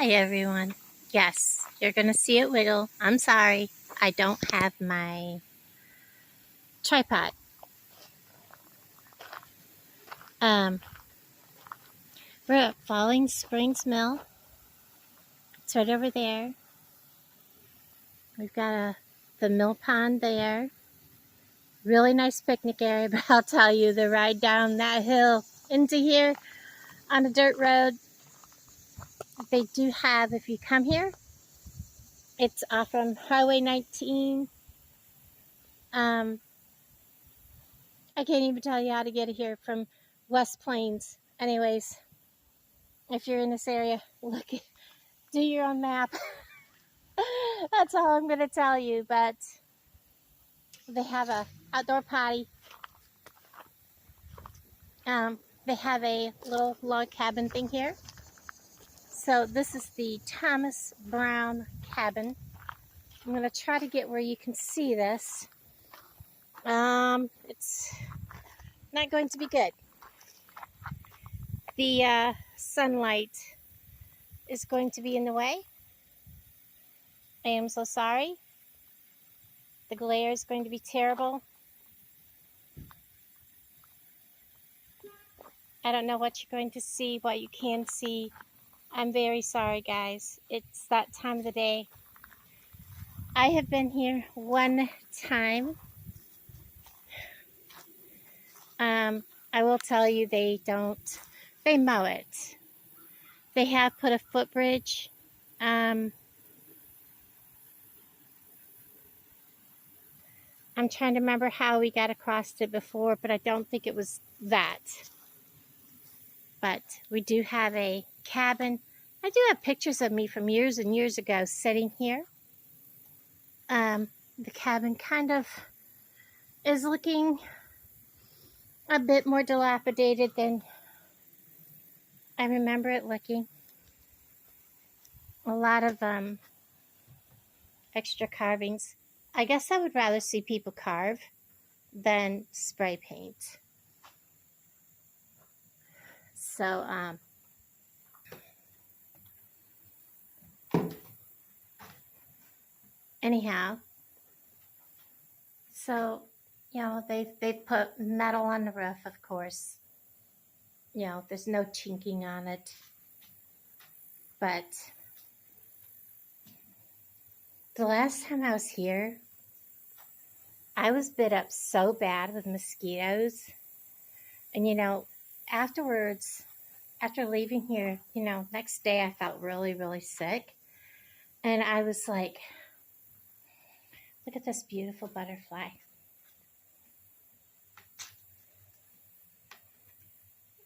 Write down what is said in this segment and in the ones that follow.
Hi everyone. Yes, you're gonna see it wiggle. I'm sorry. I don't have my tripod. Um, we're at Falling Springs Mill. It's right over there. We've got the mill pond there. Really nice picnic area, but I'll tell you, the ride down that hill into here on a dirt road, they do have, if you come here, it's off from Highway 19. I can't even tell you how to get here from West Plains. Anyways, if you're in this area, do your own map. That's all I'm going to tell you. But they have a outdoor potty. They have a little log cabin thing here. So this is the Thomas Brown cabin. I'm going to try to get where you can see this. It's not going to be good. The sunlight is going to be in the way. I am so sorry. The glare is going to be terrible. I don't know what you're going to see, what you can see. I'm very sorry, guys. It's that time of the day. I have been here one time. I will tell you, they mow it. They have put a footbridge. I'm trying to remember how we got across it before, but I don't think it was that. But we do have a cabin. I do have pictures of me from years and years ago sitting here. The cabin kind of is looking a bit more dilapidated than I remember it looking. A lot of extra carvings. I guess I would rather see people carve than spray paint. So anyhow, so they put metal on the roof, of course. There's no chinking on it, but the last time I was here, I was bit up so bad with mosquitoes. And afterwards, after leaving here, next day I felt really, really sick. And I was like, look at this beautiful butterfly.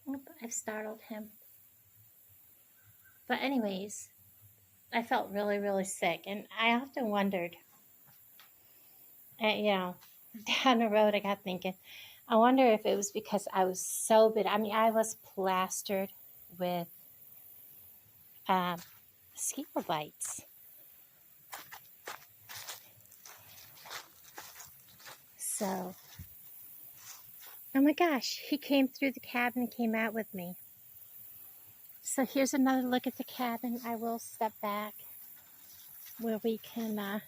Oop, I've startled him. But anyways, I felt really, really sick. And I often wondered, down the road I got thinking, I wonder if it was because I was so bit. I mean, I was plastered with mosquito bites. So, oh my gosh, he came through the cabin and came out with me. So here's another look at the cabin. I will step back where we can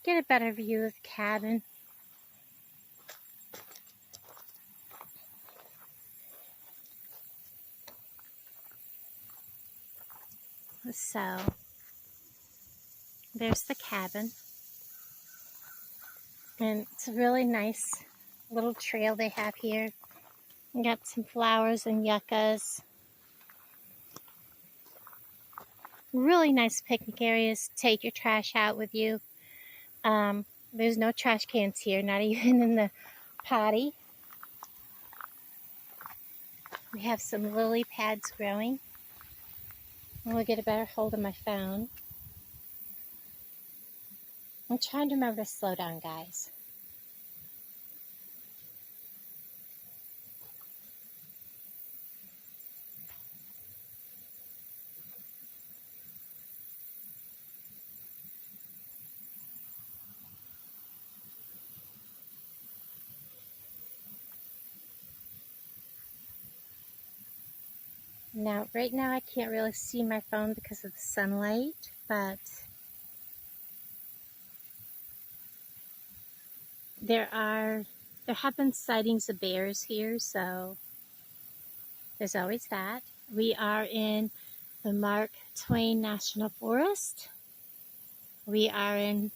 get a better view of the cabin. So, there's the cabin. And it's a really nice little trail they have here. We got some flowers and yuccas. Really nice picnic areas. Take your trash out with you. There's no trash cans here, not even in the potty. We have some lily pads growing. We'll get a better hold of my phone. I'm trying to remember to slow down, guys. Now, right now I can't really see my phone because of the sunlight, but there have been sightings of bears here, so there's always that. We are in the Mark Twain National Forest. We are in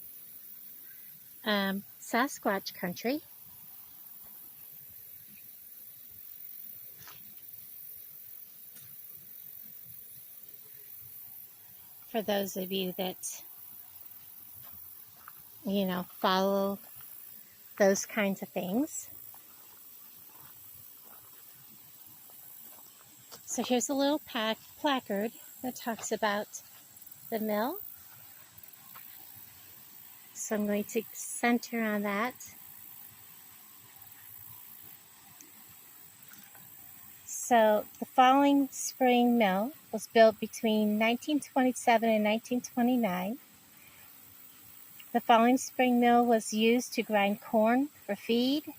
Sasquatch country. For those of you that, follow those kinds of things. So here's a little placard that talks about the mill. So I'm going to center on that. So the Falling Spring Mill was built between 1927 and 1929. The Falling Spring Mill was used to grind corn for feed,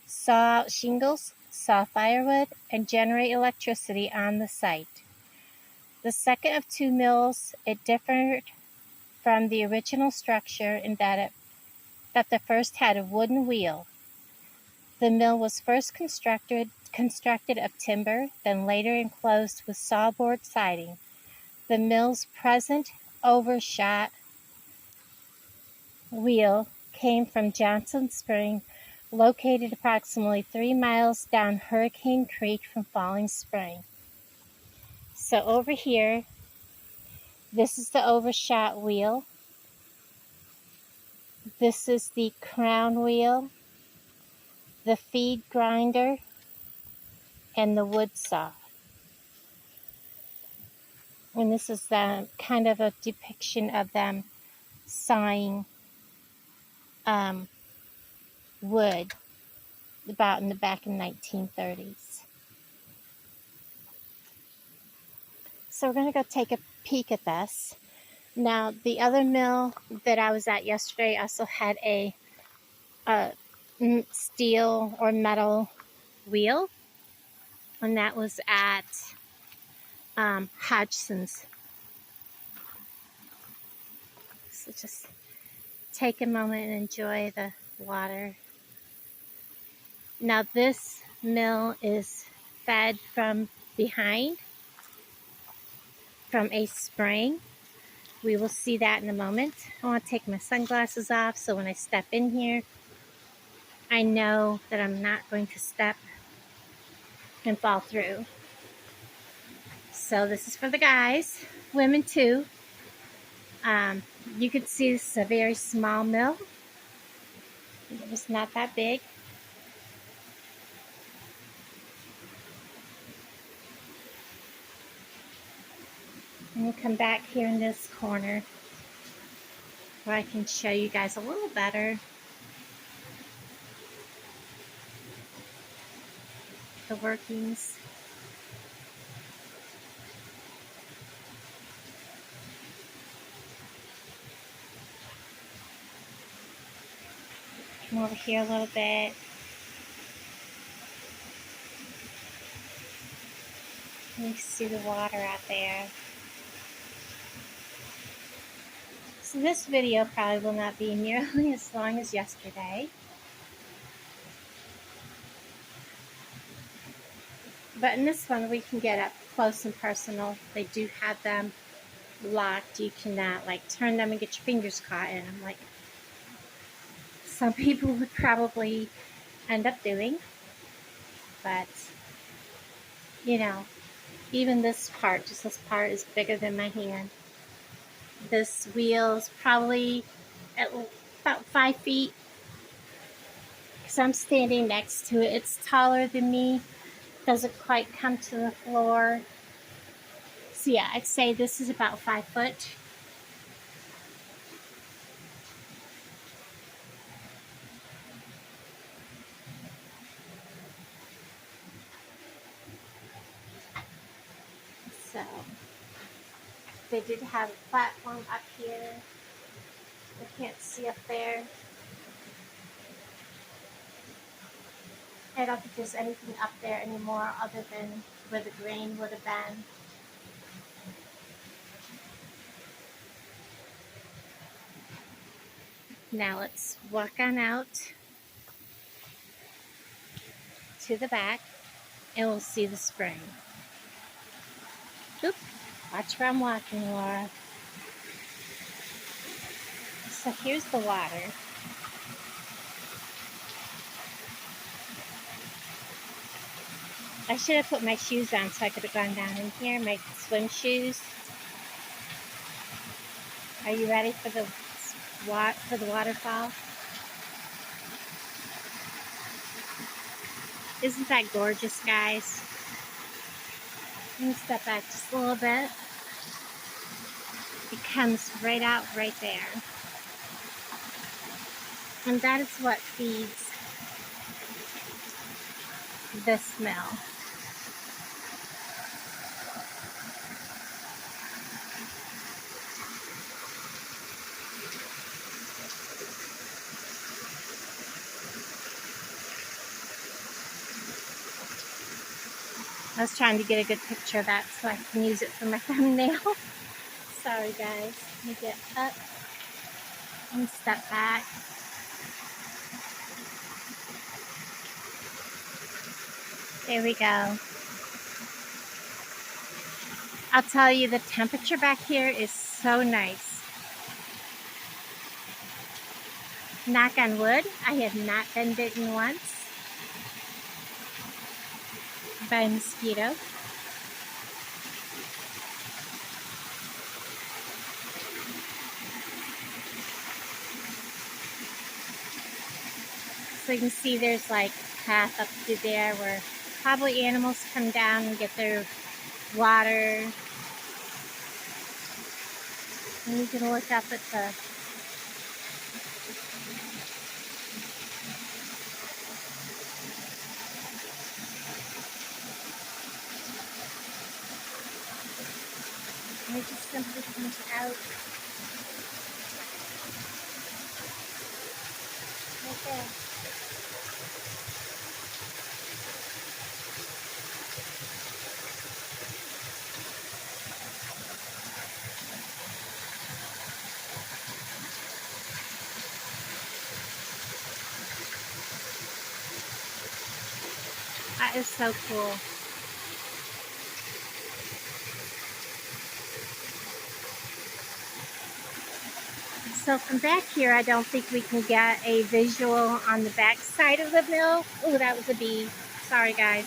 saw out shingles, saw firewood, and generate electricity on the site. The second of two mills, it differed from the original structure in that the first had a wooden wheel. The mill was first constructed of timber, then later enclosed with sawboard siding. The mill's present overshot wheel came from Johnson Spring, located approximately 3 miles down Hurricane Creek from Falling Spring. So over here, this is the overshot wheel. This is the crown wheel, the feed grinder, and the wood saw. And this is kind of a depiction of them sawing wood about in the back in 1930s. So we're going to go take a peek at this. Now, the other mill that I was at yesterday also had a steel or metal wheel, and that was at Hodgson's. So just take a moment and enjoy the water. Now, this mill is fed from behind from a spring. We will see that in a moment. I want to take my sunglasses off so when I step in here, I know that I'm not going to step and fall through. So this is for the guys, women too. You can see this is a very small mill. It's not that big. And we'll come back here in this corner where I can show you guys a little better the workings. Come over here a little bit. You can see the water out there. So this video probably will not be nearly as long as yesterday. But in this one, we can get up close and personal. They do have them locked. You cannot turn them and get your fingers caught in them like some people would probably end up doing. But, even this part, just this part is bigger than my hand. This wheel is probably at about 5 feet because I'm standing next to it. It's taller than me. Doesn't quite come to the floor. So yeah, I'd say this is about 5 foot. So they did have a platform up here. I can't see up there. I don't think there's anything up there anymore other than where the drain would have been. Now let's walk on out to the back and we'll see the spring. Oop, watch where I'm walking, Laura. So here's the water. I should have put my shoes on so I could have gone down in here, my swim shoes. Are you ready for the waterfall? Isn't that gorgeous, guys? Let me step back just a little bit. It comes right out right there. And that is what feeds the smell. I was trying to get a good picture of that so I can use it for my thumbnail. Sorry guys. Let me get up and step back. There we go. I'll tell you, the temperature back here is so nice. Knock on wood, I have not been bitten once by a mosquito. So you can see there's like a path up through there where probably animals come down and get their water. And you can look up at the and it just simply comes out right there. That is so cool. So from back here, I don't think we can get a visual on the back side of the mill. Oh, that was a bee. Sorry, guys.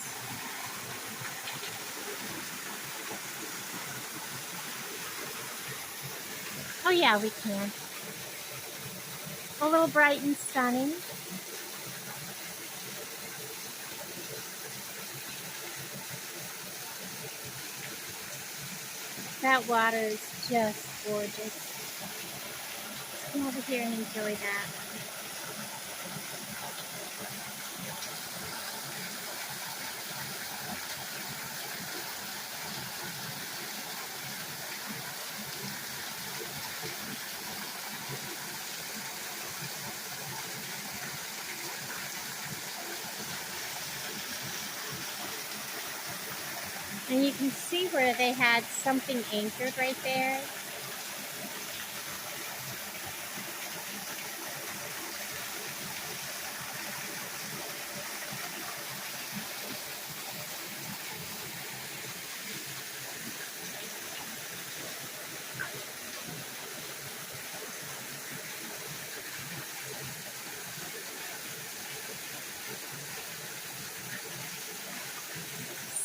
Oh yeah, we can. A little bright and sunny. That water is just gorgeous. Come over here and enjoy that. And you can see where they had something anchored right there.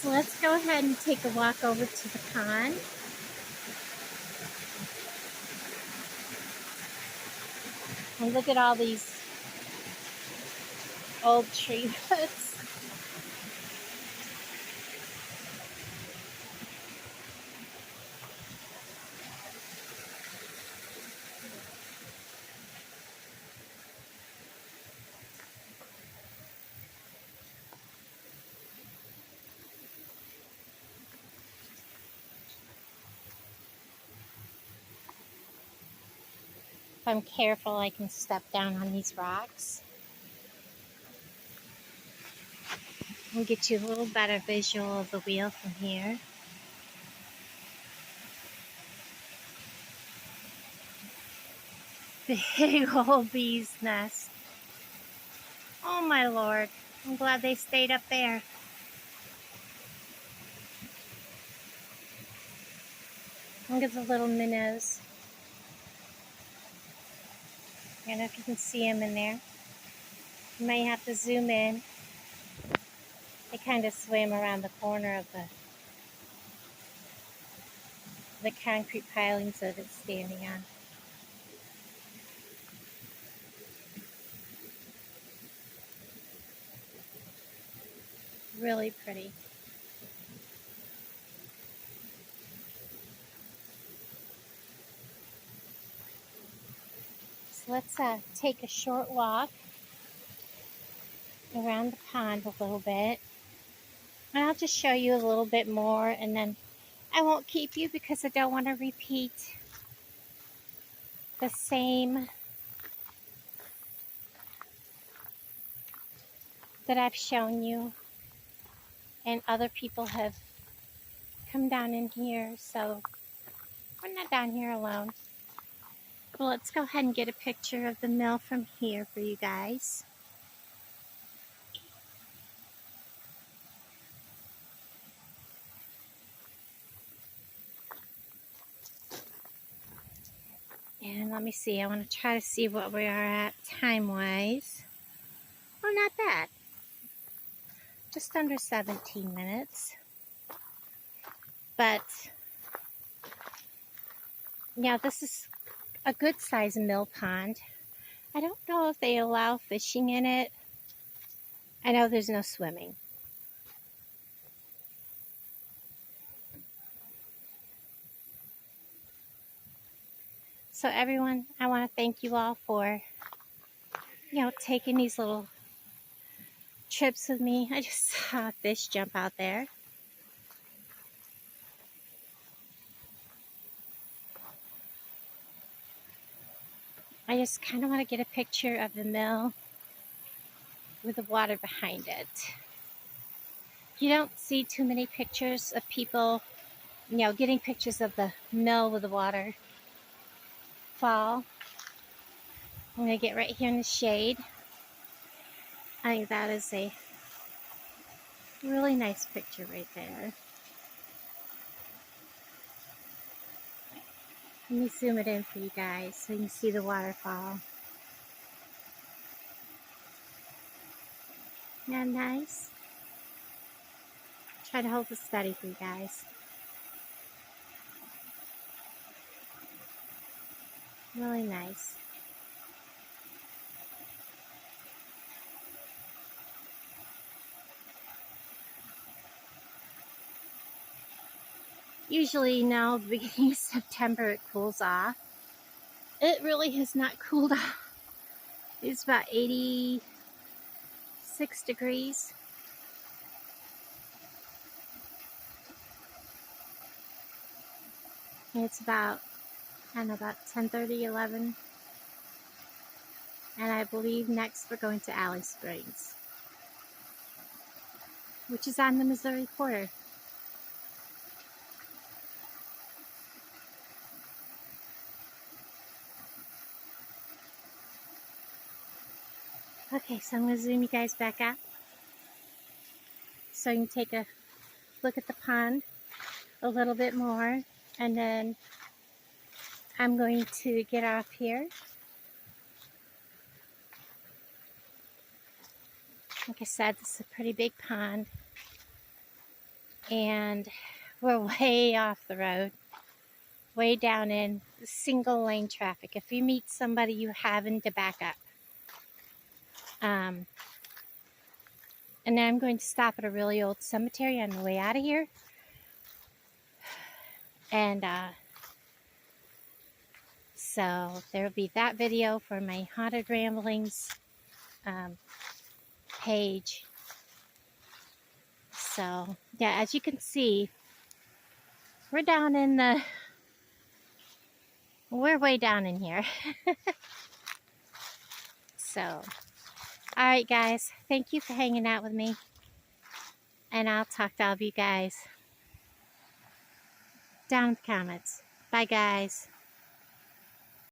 So let's go ahead and take a walk over to the pond. And look at all these old tree roots. If I'm careful, I can step down on these rocks. We'll get you a little better visual of the wheel from here. Big old bee's nest. Oh my Lord. I'm glad they stayed up there. Look at the little minnows. I don't know if you can see them in there. You might have to zoom in. They kind of swim around the corner of the concrete pilings that it's standing on. Really pretty. So let's take a short walk around the pond a little bit. And I'll just show you a little bit more, and then I won't keep you because I don't want to repeat the same that I've shown you, and other people have come down in here, so we're not down here alone. Well, let's go ahead and get a picture of the mill from here for you guys. And let me see, I want to try to see what we are at time-wise. Oh, not bad. Just under 17 minutes. But, yeah, this is a good size mill pond. I don't know if they allow fishing in it. I know there's no swimming. So everyone, I want to thank you all for, taking these little trips with me. I just saw a fish jump out there. I just kind of want to get a picture of the mill with the water behind it. You don't see too many pictures of people, getting pictures of the mill with the waterfall. I'm going to get right here in the shade. I think that is a really nice picture right there. Let me zoom it in for you guys so you can see the waterfall. Isn't that nice? Try to hold it steady for you guys. Really nice. Usually now, the beginning of September, it cools off. It really has not cooled off. It's about 86 degrees. And it's about, I don't know, about 10:30, 11. And I believe next we're going to Alice Springs, which is on the Missouri border. Okay, so I'm going to zoom you guys back out so you can take a look at the pond a little bit more, and then I'm going to get off here. Like I said, this is a pretty big pond, and we're way off the road, way down in single lane traffic. If you meet somebody, you having to back up. And then I'm going to stop at a really old cemetery on the way out of here. And so there will be that video for my Haunted Ramblings page. So, yeah, as you can see, we're way down in here. So, alright guys, thank you for hanging out with me. And I'll talk to all of you guys down in the comments. Bye, guys.